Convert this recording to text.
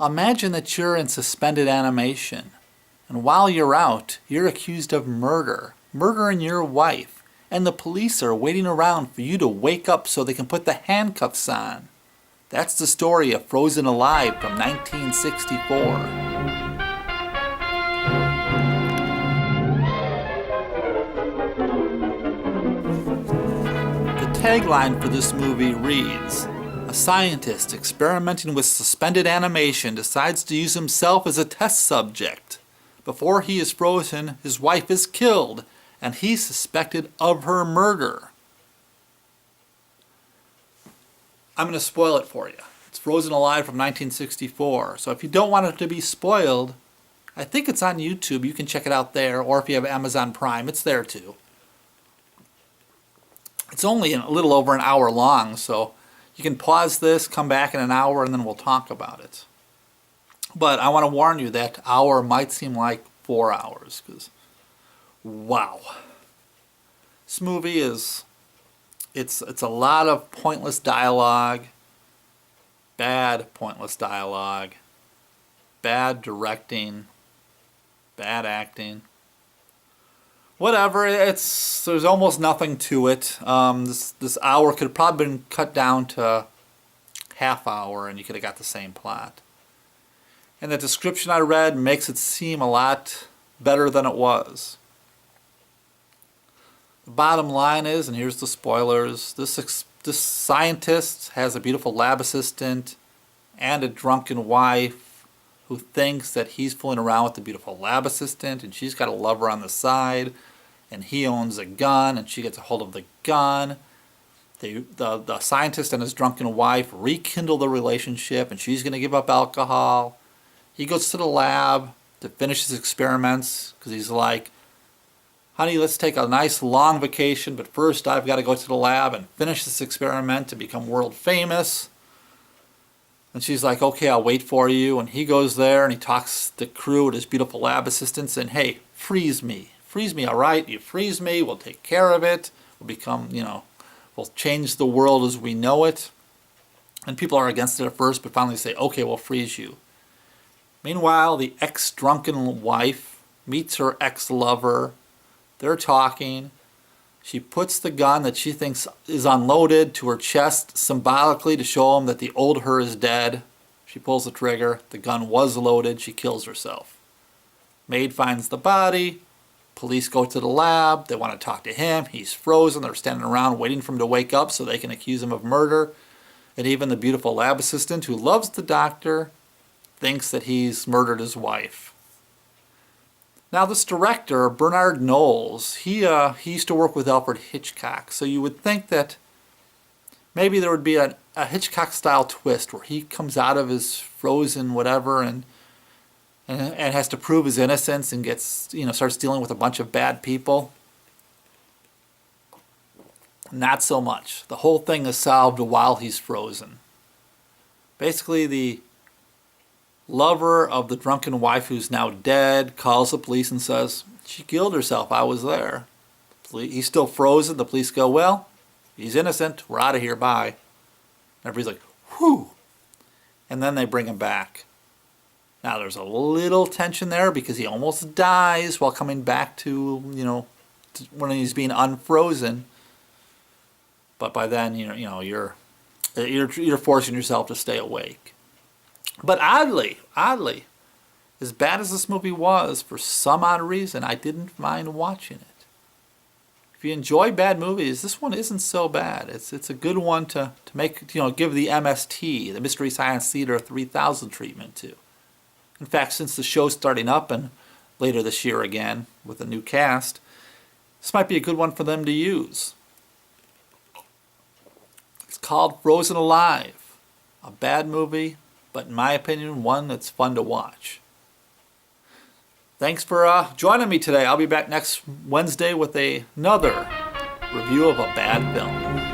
Imagine that you're in suspended animation, and while you're out, you're accused of murder, murdering your wife, and the police are waiting around for you to wake up so they can put the handcuffs on. That's the story of Frozen Alive from 1964. The tagline for this movie reads, "A scientist experimenting with suspended animation decides to use himself as a test subject. Before he is frozen, his wife is killed, and he's suspected of her murder." I'm going to spoil it for you. It's Frozen Alive from 1964. So if you don't want it to be spoiled, I think it's on YouTube. You can check it out there. Or if you have Amazon Prime, it's there too. It's only a little over an hour long, so you can pause this, come back in an hour, and then we'll talk about it. But I want to warn you that hour might seem like 4 hours, because wow. This movie is, it's a lot of pointless dialogue, bad pointless dialogue, bad directing, bad acting. Whatever, there's almost nothing to it. This hour could have probably been cut down to half hour and you could have got the same plot. And the description I read makes it seem a lot better than it was. The bottom line is, and here's the spoilers, this scientist has a beautiful lab assistant and a drunken wife who thinks that he's fooling around with the beautiful lab assistant and she's got a lover on the side and he owns a gun and she gets a hold of the gun. The scientist and his drunken wife rekindle the relationship and she's going to give up alcohol. He goes to the lab to finish his experiments because he's like, "Honey, let's take a nice long vacation, but first I've got to go to the lab and finish this experiment to become world famous." And she's like, "Okay, I'll wait for you." And he goes there and he talks to the crew and his beautiful lab assistant saying, "Hey, freeze me. Freeze me, all right? You freeze me, we'll take care of it. We'll become, we'll change the world as we know it." And people are against it at first, but finally say, "Okay, we'll freeze you." Meanwhile, the ex-drunken wife meets her ex-lover. They're talking. She puts the gun that she thinks is unloaded to her chest symbolically to show him that the old her is dead. She pulls the trigger. The gun was loaded. She kills herself. Maid finds the body. Police go to the lab. They want to talk to him. He's frozen. They're standing around waiting for him to wake up so they can accuse him of murder. And even the beautiful lab assistant, who loves the doctor, thinks that he's murdered his wife. Now this director, Bernard Knowles, he used to work with Alfred Hitchcock. So you would think that maybe there would be a Hitchcock-style twist where he comes out of his frozen whatever and has to prove his innocence and gets, starts dealing with a bunch of bad people. Not so much. The whole thing is solved while he's frozen. Basically, the lover of the drunken wife who's now dead calls the police and says, "She killed herself, I was there." He's still frozen. The police go, "Well, he's innocent, we're out of here, bye." And everybody's like, "Whew." And then they bring him back. Now there's a little tension there because he almost dies while coming back to, when he's being unfrozen. But by then, you're forcing yourself to stay awake. But oddly, as bad as this movie was, for some odd reason, I didn't mind watching it. If you enjoy bad movies, this one isn't so bad. It's a good one to make, give the MST, the Mystery Science Theater 3000 treatment to. In fact, since the show's starting up and later this year again with a new cast, this might be a good one for them to use. It's called Frozen Alive. A bad movie, but in my opinion, one that's fun to watch. Thanks for joining me today. I'll be back next Wednesday with another review of a bad film.